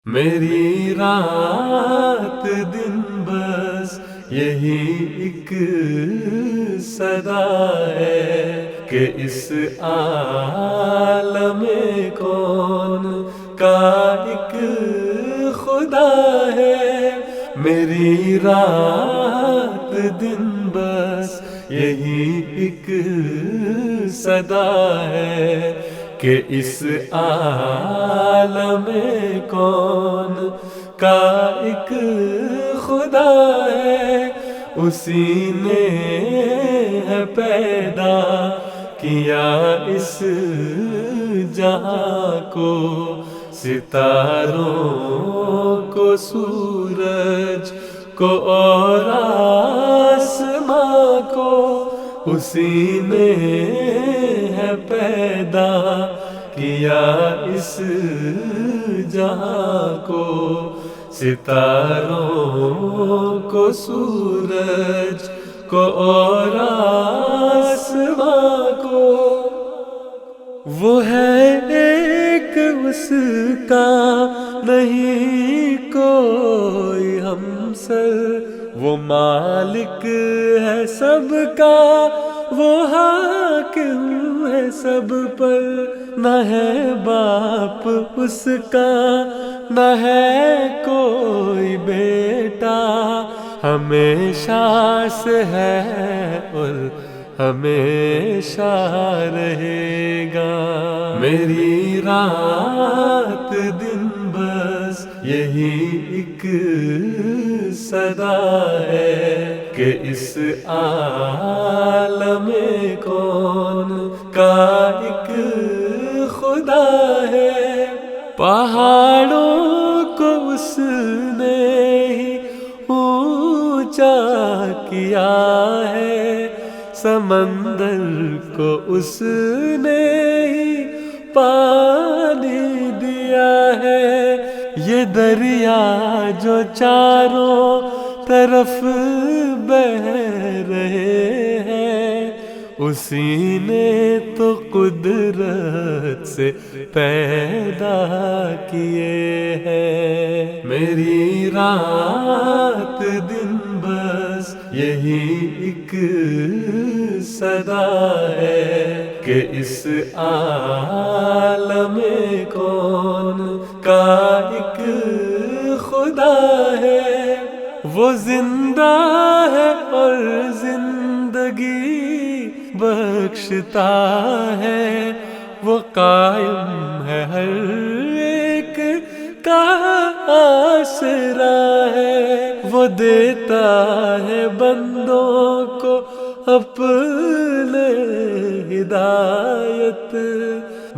میری رات دن بس یہی ایک صدا ہے کہ اس عالم کون کا ایک خدا ہے۔ میری رات دن بس یہی ایک صدا ہے کہ اس عالم کون کا ایک خدا ہے۔ اسی نے ہے پیدا کیا اس جہاں کو، ستاروں کو، سورج کو اور آسماں کو۔ اسی نے ہے پیدا کیا اس جہاں کو، ستاروں کو، سورج کو اور آسماں کو۔ وہ ہے ایک، اس کا نہیں کوئی ہمسر، وہ مالک ہے سب کا، وہ حاکم ہے سب پر۔ نہ ہے باپ اس کا، نہ ہے کوئی بیٹا، ہمیشہ سے ہے اور ہمیشہ رہے گا۔ میری رات دن بس یہی ایک صدا ہے کہ اس عالم کون کا ایک خدا ہے۔ پہاڑوں کو اس نے ہی اونچا کیا ہے، سمندر کو اس نے ہی پانی دیا ہے۔ یہ دریا جو چاروں طرف بہہ رہے ہیں، اسی نے تو قدرت سے پیدا کیے ہیں۔ میری رات دن بس یہی ایک صدا ہے کہ اس عالم کون کا ایک خدا ہے۔ وہ زندہ ہے اور زندگی بخشتا ہے، وہ قائم ہے ہر ایک کا آسرا ہے۔ وہ دیتا ہے بندوں کو اپنے ہدایت،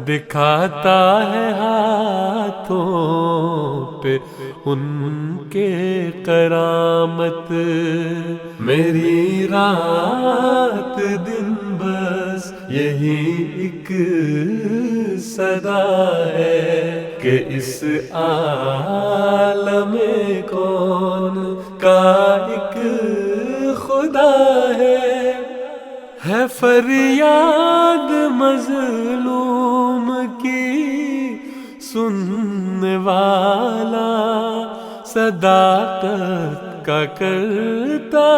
دکھاتا ہے ہاتھوں پہ ان کے کرامت۔ میری رات دن بس یہی ایک صدا ہے کہ اس عالم کون کا ایک خدا ہے۔ فریاد مظلوم کی سننے والا، صداقت کا کرتا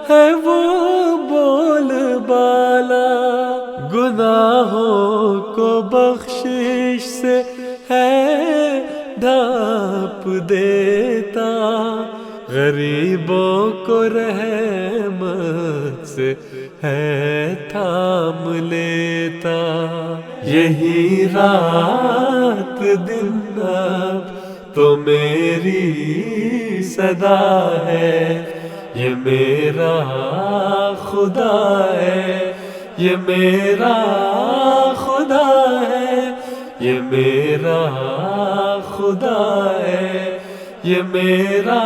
ہے وہ بول بالا، گناہوں کو بخشش سے ہے ڈھانپ دیتا، غریبوں کو رحمت سے ہے تھام لیتا۔ یہی رات دن اب تو میری صدا ہے، یہ میرا خدا ہے، یہ میرا خدا ہے، یہ میرا خدا ہے، یہ میرا